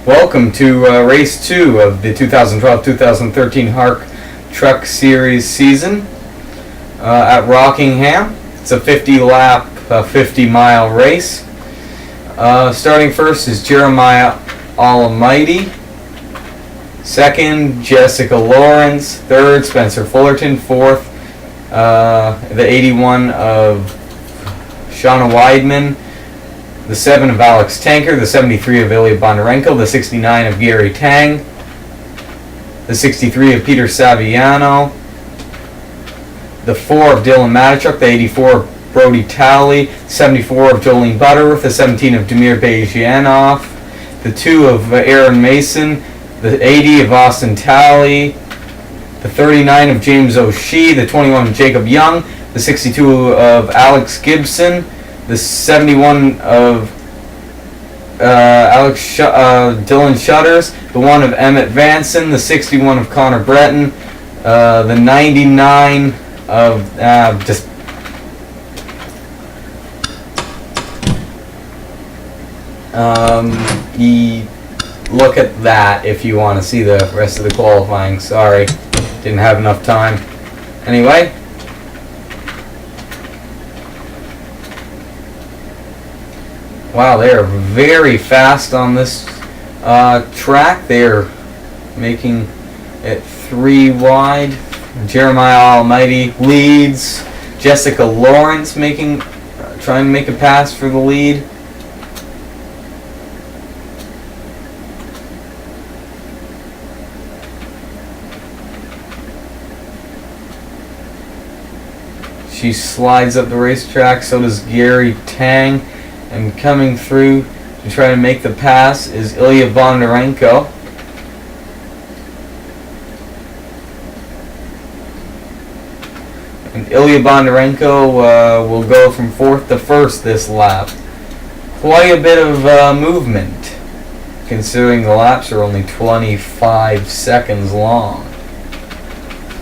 Welcome to race 2 of the 2012-2013 HARC Truck Series season at Rockingham. It's a 50-lap, 50-mile race. Starting first is Jeremiah Almighty. Second, Jessica Lawrence. Third, Spencer Fullerton. Fourth, the 81 of Shawna Weidman. The 7 of Alex Tanker, the 73 of Ilia Bondarenko, the 69 of Gary Tang, the 63 of Peter Saviano, the 4 of Dylan Matychuk, the 84 of Brody Talley, 74 of Jolene Butterworth, the 17 of Demir Bejianov, the 2 of Aaron Mason, the 80 of Austin Talley, the 39 of James O'Shea, the 21 of Jacob Young, the 62 of Alex Gibson, the 71 of Dylan Shutters, the 1 of Emmett Vansen, the 61 of Connor Breton, the 99 of look at that if you want to see the rest of the qualifying. Sorry, didn't have enough time. Anyway. Wow, they are very fast on this track. They are making it 3 wide. Jeremiah Almighty leads. Jessica Lawrence trying to make a pass for the lead. She slides up the racetrack. So does Gary Tang. And coming through to try to make the pass is Ilia Bondarenko. And Ilia Bondarenko will go from 4th to 1st this lap. Quite a bit of movement, considering the laps are only 25 seconds long.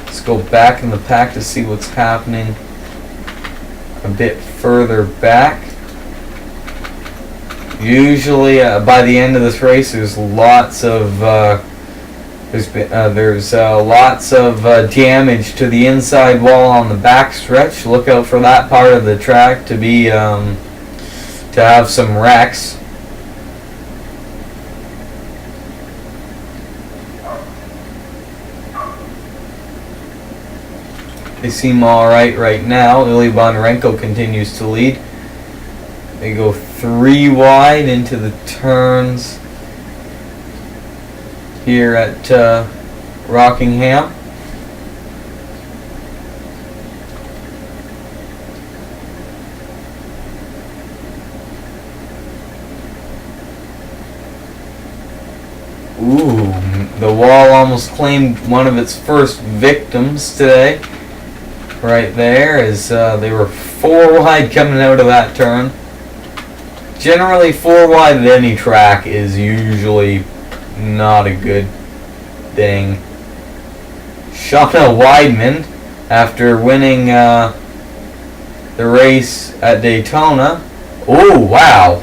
Let's go back in the pack to see what's happening a bit further back. Usually, by the end of this race, there's lots of damage to the inside wall on the back stretch. Look out for that part of the track to be to have some wrecks. They seem all right now. Ilia Bondarenko continues to lead. They go 3 wide into the turns here at Rockingham. Ooh, the wall almost claimed one of its first victims today. Right there, as they were 4 wide coming out of that turn. Generally, 4 wide at any track is usually not a good thing. Shawna Weidman, after winning the race at Daytona. Oh, wow.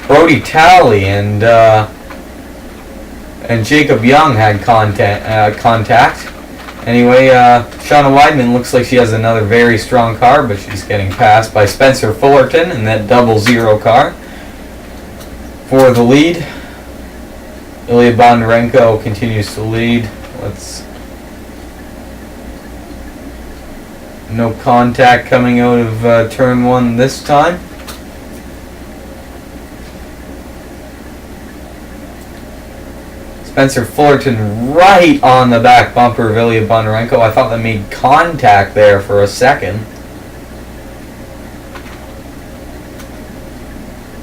Brody Talley and Jacob Young had contact. Anyway, Shawna Weidman looks like she has another very strong car, but she's getting passed by Spencer Fullerton in that 00 car for the lead. Ilia Bondarenko continues to lead. No contact coming out of turn 1 this time. Spencer Fullerton right on the back bumper of Ilia Bondarenko. I thought they made contact there for a second.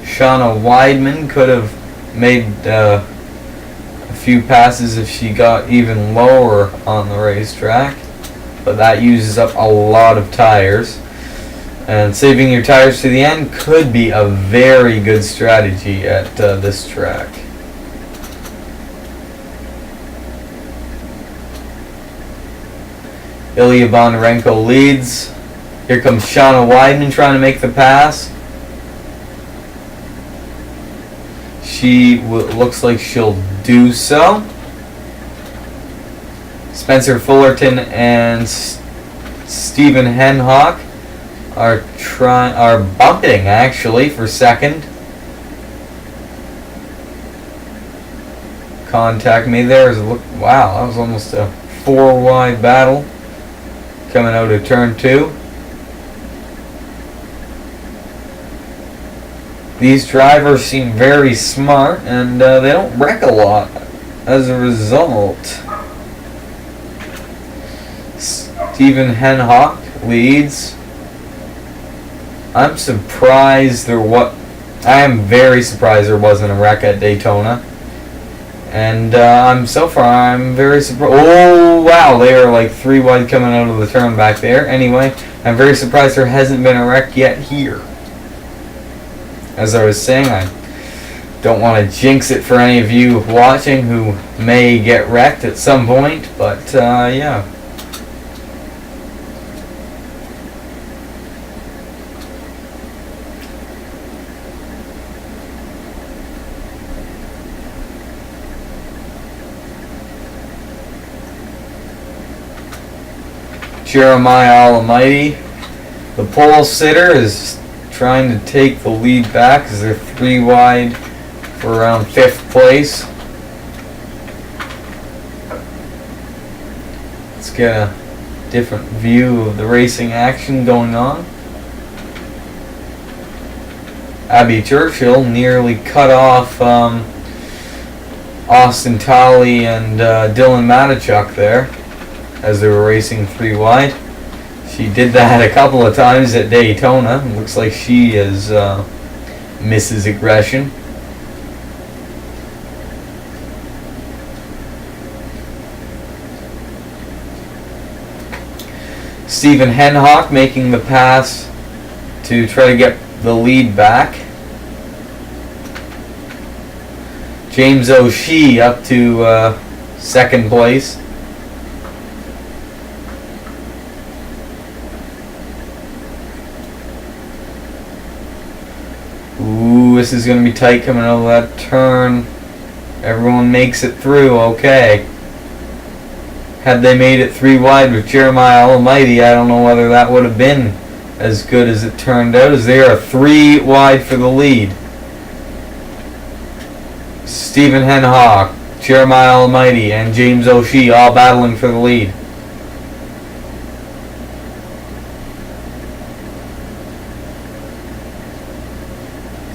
Shawna Weidman could have made a few passes if she got even lower on the racetrack, but that uses up a lot of tires. And saving your tires to the end could be a very good strategy at this track. Ilia Bondarenko leads. Here comes Shawna Weidman trying to make the pass. She looks like she'll do so. Spencer Fullerton and Stephen Henhock are bumping actually for second. Contact me there. Wow, that was almost a 4-wide battle coming out of turn 2. These drivers seem very smart, and they don't wreck a lot as a result. Stephen Henhock leads. I am very surprised there wasn't a wreck at Daytona. And I'm very surprised. Oh, wow, they are like 3 wide coming out of the turn back there. Anyway, I'm very surprised there hasn't been a wreck yet here. As I was saying, I don't want to jinx it for any of you watching who may get wrecked at some point, but yeah. Jeremiah Almighty, the pole sitter, is trying to take the lead back as they're 3 wide for around 5th place. Let's get a different view of the racing action going on. Abby Churchill nearly cut off Austin Tolley and Dylan Matychuk there as they were racing 3 wide. She did that a couple of times at Daytona. It looks like she is Mrs. Aggression. Stephen Henhock making the pass to try to get the lead back. James O'Shea up to 2nd place. Ooh, this is going to be tight coming out of that turn. Everyone makes it through, okay. Had they made it 3 wide with Jeremiah Almighty, I don't know whether that would have been as good as it turned out, as they are 3 wide for the lead. Stephen Henhock, Jeremiah Almighty, and James O'Shea all battling for the lead.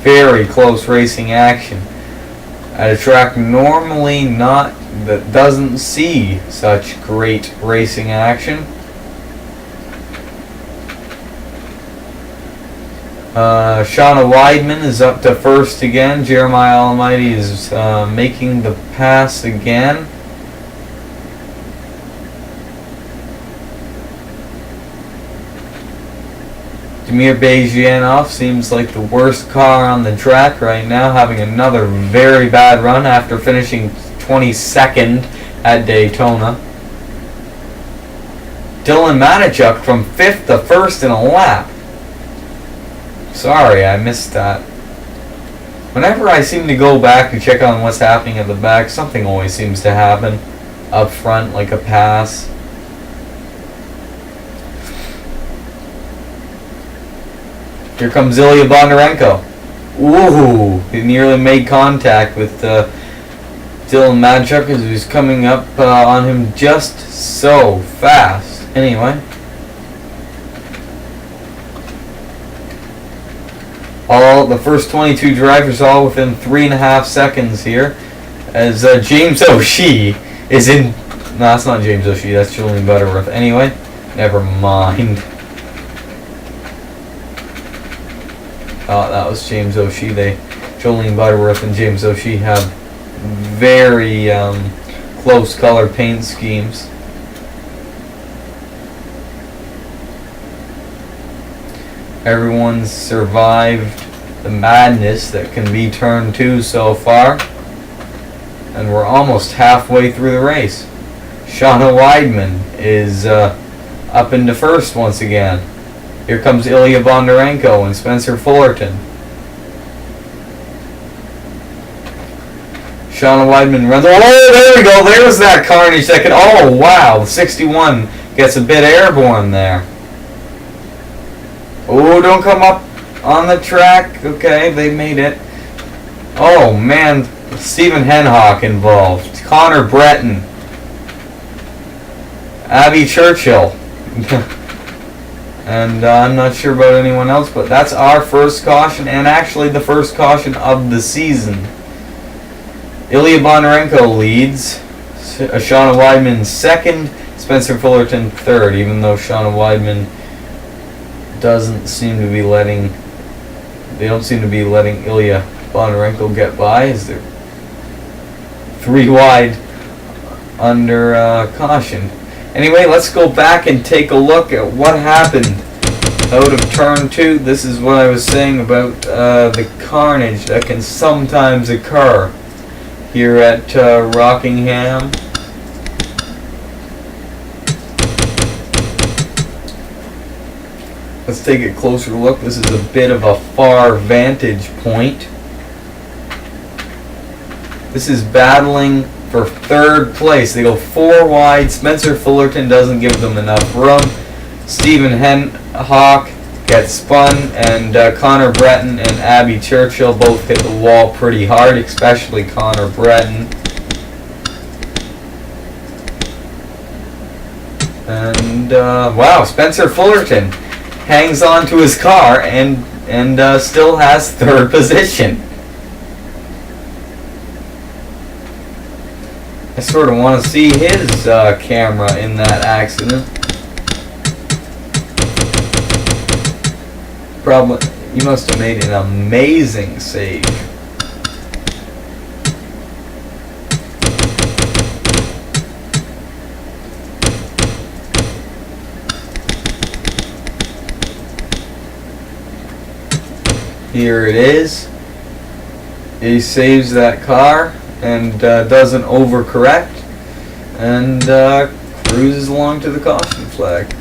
Very close racing action at a track normally that doesn't see such great racing action. Shawna Weidman is up to 1st again. Jeremiah Almighty is making the pass again. Damir Bejianov seems like the worst car on the track right now, having another very bad run after finishing 22nd at Daytona. Dylan Matychuk from 5th to 1st in a lap. Sorry, I missed that. Whenever I seem to go back to check on what's happening at the back, something always seems to happen up front, like a pass. Here comes Ilia Bondarenko. Ooh, he nearly made contact with Dylan Matychuk as he was coming up on him just so fast. Anyway. All the first 22 drivers all within 3.5 seconds here. As James O'Shea is in... No, that's not James O'Shea, that's Julian Butterworth. Anyway, never mind. Oh, that was James O'Shea. Jolene Butterworth and James O'Shea have very close color paint schemes. Everyone's survived the madness that can be turn 2 so far. And we're almost halfway through the race. Shawna Weidman is up into 1st once again. Here comes Ilia Bondarenko and Spencer Fullerton. Shawna Weidman runs. Oh, there we go. There's that carnage. Oh, wow. The 61 gets a bit airborne there. Oh, don't come up on the track. Okay, they made it. Oh, man. Stephen Henhock involved. Connor Breton. Abby Churchill. And I'm not sure about anyone else, but that's our first caution, and actually the first caution of the season. Ilia Bondarenko leads. Shawna Weidman second. Spencer Fullerton third, even though Shawna Weidman doesn't seem to be letting... They don't seem to be letting Ilia Bondarenko get by, as they're 3 wide under caution. Anyway, let's go back and take a look at what happened out of turn 2. This is what I was saying about the carnage that can sometimes occur here at Rockingham. Let's take a closer look. This is a bit of a far vantage point. This is battling for 3rd place. They go 4 wide. Spencer Fullerton doesn't give them enough room. Stephen Henhock gets spun, and Connor Breton and Abby Churchill both hit the wall pretty hard, especially Connor Breton. And wow, Spencer Fullerton hangs on to his car and still has 3rd position. I sort of want to see his camera in that accident. Probably, he must have made an amazing save. Here it is. He saves that car and doesn't overcorrect, and cruises along to the caution flag.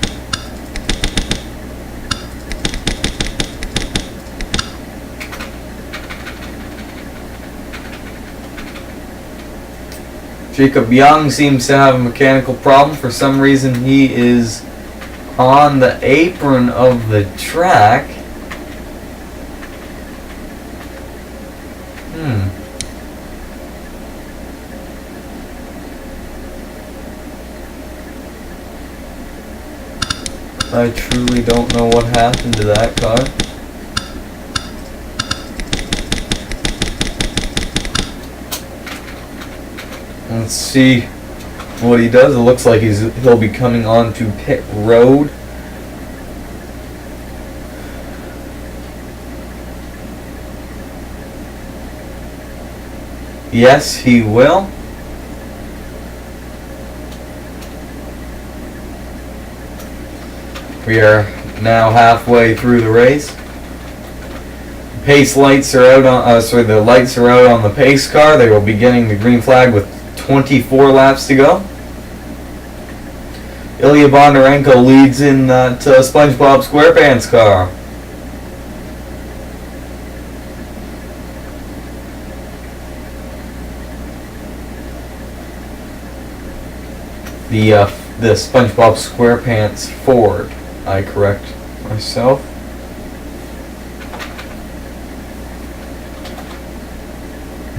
Jacob Young seems to have a mechanical problem. For some reason he is on the apron of the track. I truly don't know what happened to that car. Let's see what he does. It looks like he'll be coming onto pit road. Yes, he will. We are now halfway through the race. Pace lights are out on. The lights are out on the pace car. They will be getting the green flag with 24 laps to go. Ilia Bondarenko leads in that SpongeBob SquarePants car. The SpongeBob SquarePants Ford. I correct myself.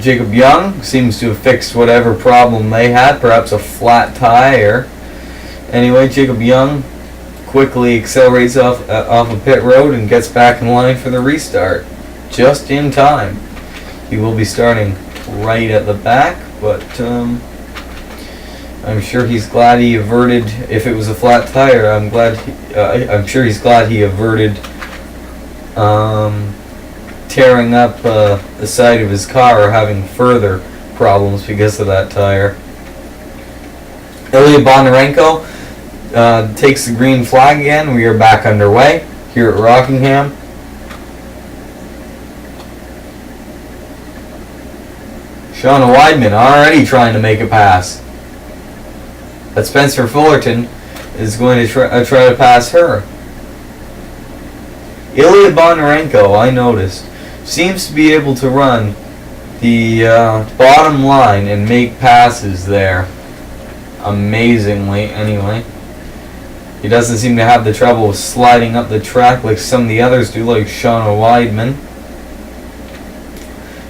Jacob Young seems to have fixed whatever problem they had, perhaps a flat tire. Anyway, Jacob Young quickly accelerates off of pit road and gets back in line for the restart, just in time. He will be starting right at the back, but I'm sure he's glad he averted. If it was a flat tire, I'm sure he's glad he averted tearing up the side of his car or having further problems because of that tire. Ilia Bondarenko takes the green flag again. We are back underway here at Rockingham. Shawna Weidman already trying to make a pass. But Spencer Fullerton is going to try to pass her. Ilia Bondarenko, I noticed, seems to be able to run the bottom line and make passes there. Amazingly, anyway. He doesn't seem to have the trouble of sliding up the track like some of the others do, like Shawna Weidman.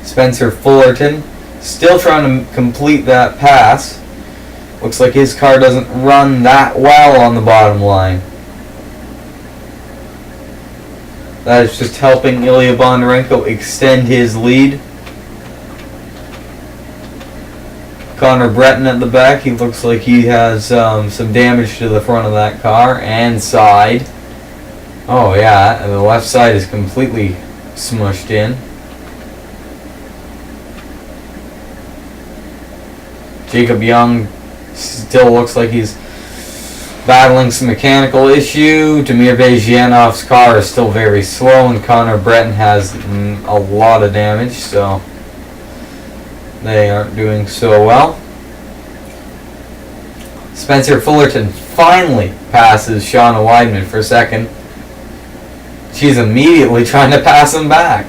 Spencer Fullerton still trying to complete that pass. Looks like his car doesn't run that well on the bottom line. That is just helping Ilia Bondarenko extend his lead. Connor Breton at the back. He looks like he has some damage to the front of that car and side. Oh yeah, the left side is completely smushed in. Jacob Young still looks like he's battling some mechanical issue. Damir Bezhianov's car is still very slow, and Connor Breton has a lot of damage, so they aren't doing so well. Spencer Fullerton finally passes Shawna Weidman for second. She's immediately trying to pass him back.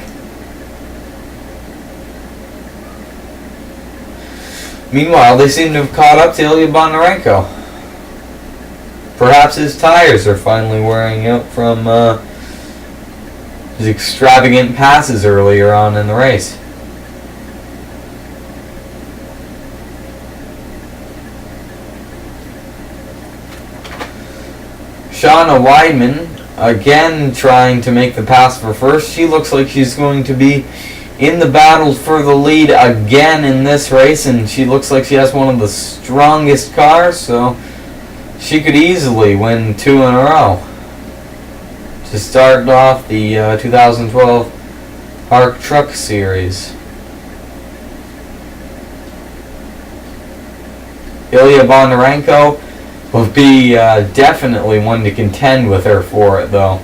Meanwhile, they seem to have caught up to Ilia Bondarenko. Perhaps his tires are finally wearing out from his extravagant passes earlier on in the race. Shawna Weidman again trying to make the pass for first. She looks like she's going to be in the battle for the lead again in this race, and she looks like she has one of the strongest cars, so she could easily win 2 in a row to start off the 2012 HARC Truck Series. Ilia Bondarenko will be definitely one to contend with her for it, though.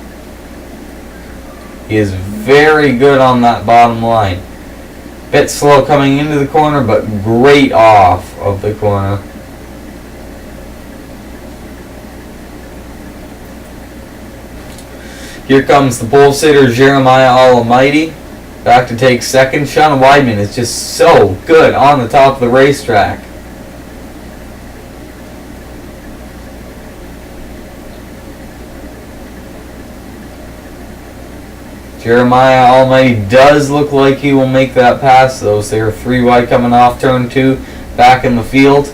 He is very good on that bottom line. Bit slow coming into the corner, but great off of the corner. Here comes the pole sitter Jeremiah Almighty back to take second. Shawna Weidman is just so good on the top of the racetrack. Jeremiah Almighty does look like he will make that pass, though. So they're 3 wide coming off turn 2, back in the field.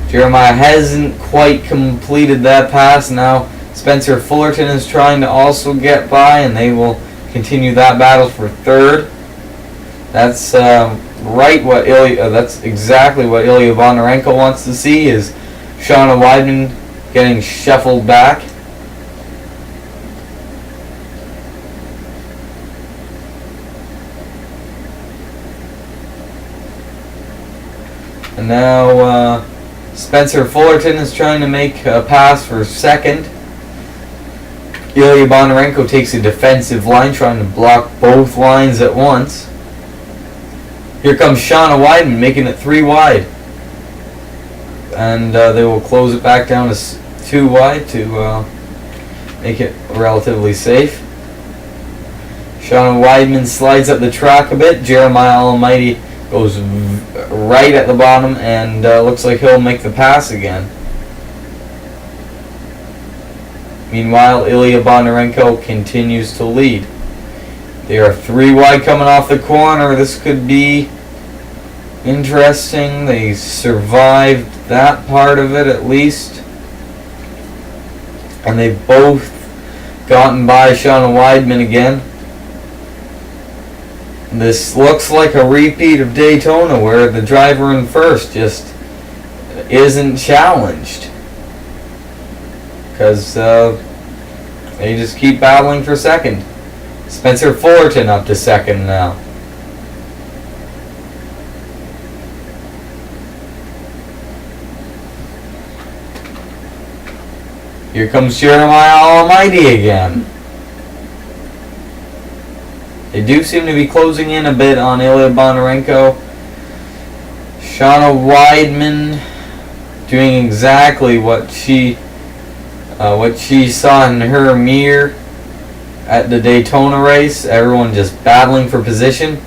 Jeremiah hasn't quite completed that pass. Now Spencer Fullerton is trying to also get by, and they will continue that battle for third. That's that's exactly what Ilia Bondarenko wants to see, is Shawna Weidman getting shuffled back. And now Spencer Fullerton is trying to make a pass for second. Ilia Bondarenko takes a defensive line, trying to block both lines at once. Here comes Shawna Weidman, making it 3 wide. And they will close it back down to 2 wide to make it relatively safe. Shawna Weidman slides up the track a bit. Jeremiah Almighty goes right at the bottom, and looks like he'll make the pass again. Meanwhile, Ilia Bondarenko continues to lead. They are 3 wide coming off the corner. This could be interesting. They survived that part of it at least. And they've both gotten by Shawna Weidman again. This looks like a repeat of Daytona, where the driver in first just isn't challenged, because they just keep battling for second. Spencer Fullerton up to second now. Here comes Jeremiah Almighty again. They do seem to be closing in a bit on Ilia Bondarenko. Shawna Weidman doing exactly what she saw in her mirror at the Daytona race. Everyone just battling for position.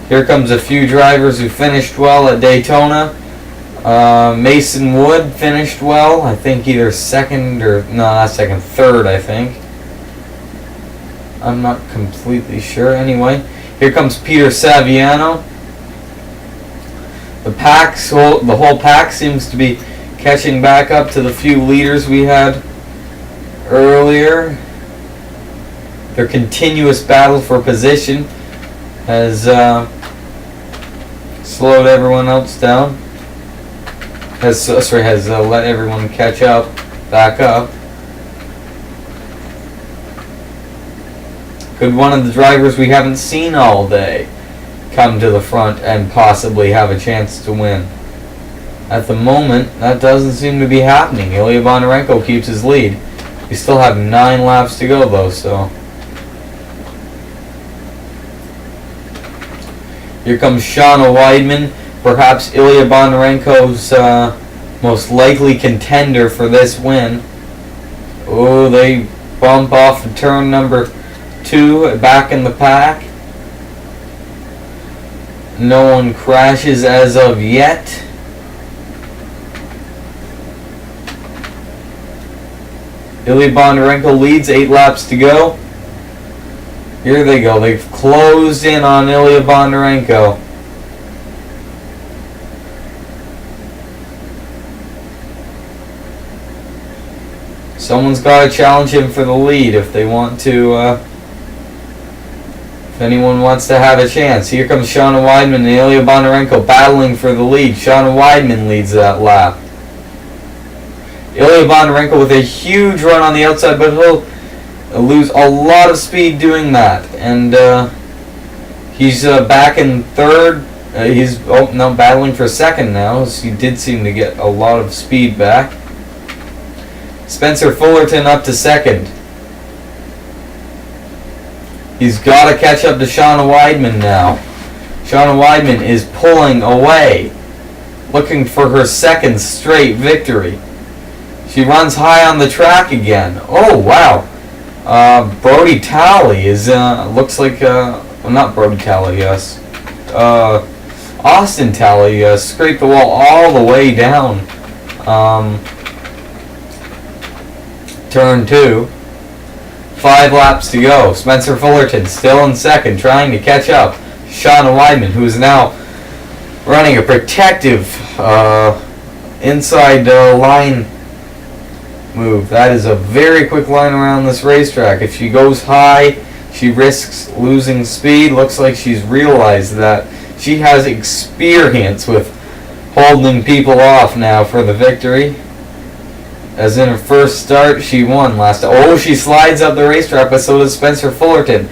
Here comes a few drivers who finished well at Daytona. Mason Wood finished well. I think either second or, no, not second, third, I think. I'm not completely sure. Anyway, here comes Peter Saviano. The whole pack seems to be catching back up to the few leaders we had earlier. Their continuous battle for position has slowed everyone else down. Has let everyone catch back up. Could one of the drivers we haven't seen all day come to the front and possibly have a chance to win? At the moment, that doesn't seem to be happening. Ilia Bondarenko keeps his lead. We still have 9 laps to go, though, so. Here comes Shawna Weidman, perhaps Ilia Bondarenko's most likely contender for this win. Oh, they bump off of turn number 2 back in the pack. No one crashes as of yet. Ilia Bondarenko leads, 8 laps to go. Here they go. They've closed in on Ilia Bondarenko. Someone's got to challenge him for the lead if they want to, if anyone wants to have a chance. Here comes Shawna Weidman and Ilia Bondarenko battling for the lead. Shawna Weidman leads that lap. Ilia Bondarenko with a huge run on the outside, but he'll lose a lot of speed doing that. And he's back in third. He's battling for second now. So he did seem to get a lot of speed back. Spencer Fullerton up to second. He's got to catch up to Shawna Weidman now. Shawna Weidman is pulling away, looking for her second straight victory. She runs high on the track again. Oh, wow. Brody Talley is, looks like, well, not Brody Talley, yes. Austin Talley scraped the wall all the way down. Turn 2. 5 laps to go. Spencer Fullerton still in second, trying to catch up. Shawna Weidman, who is now running a protective inside line move. That is a very quick line around this racetrack. If she goes high, she risks losing speed. Looks like she's realized that. She has experience with holding people off now for the victory. As in her first start, she won last time. Oh, she slides up the racetrack, but so does Spencer Fullerton.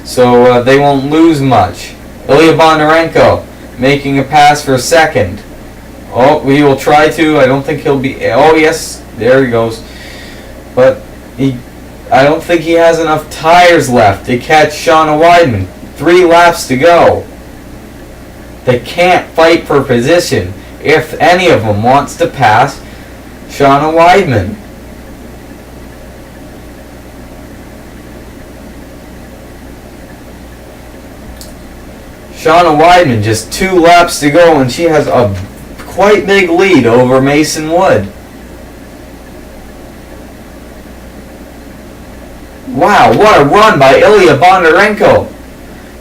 So they won't lose much. Ilia Bondarenko making a pass for second. Oh, he will try to. I don't think he'll be. Oh, yes, there he goes. But I don't think he has enough tires left to catch Shawna Weidman. 3 laps to go. They can't fight for position if any of them wants to pass Shawna Weidman. Shawna Weidman just 2 laps to go, and she has a quite big lead over Mason Wood. Wow, what a run by Ilia Bondarenko.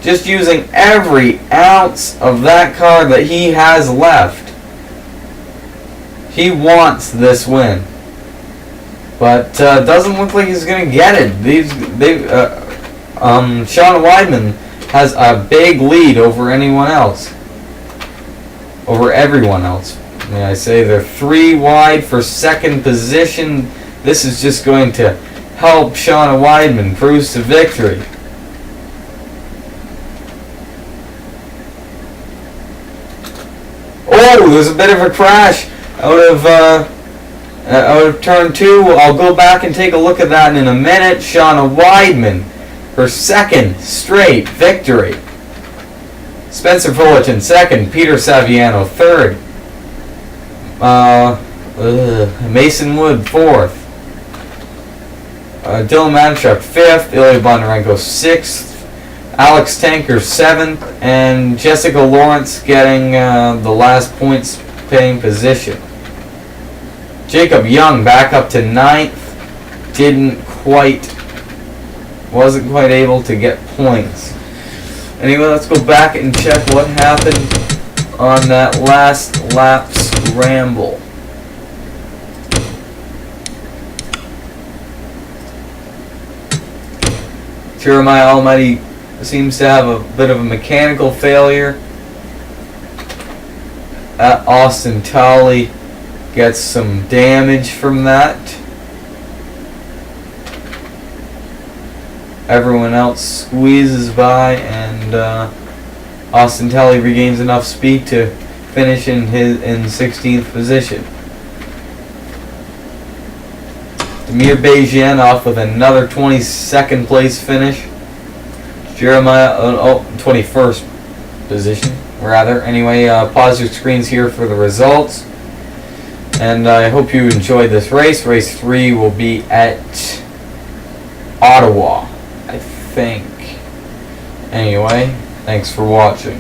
Just using every ounce of that car that he has left. He wants this win, but doesn't look like he's going to get it. Shawna Weidman has a big lead over anyone else, over everyone else. May I say they're 3 wide for second position. This is just going to help Shawna Weidman cruise to victory. Oh, there's a bit of a crash out of turn 2. I'll go back and take a look at that in a minute. Shawna Weidman, her second straight victory. Spencer Fullerton second. Peter Saviano third. Mason Wood fourth. Dylan Matychuk fifth. Ilia Bondarenko sixth. Alex Tanker 7th, and Jessica Lawrence getting the last points paying position. Jacob Young back up to 9th. Wasn't quite able to get points. Anyway, let's go back and check what happened on that last lap scramble. Jeremiah Almighty seems to have a bit of a mechanical failure. Austin Tolley gets some damage from that. Everyone else squeezes by, and Austin Tolley regains enough speed to finish in 16th position. Demir Bejian off with another 22nd place finish. Jeremiah, 21st position, rather. Anyway, pause your screens here for the results. And I hope you enjoyed this race. Race 3 will be at Ottawa, I think. Anyway, thanks for watching.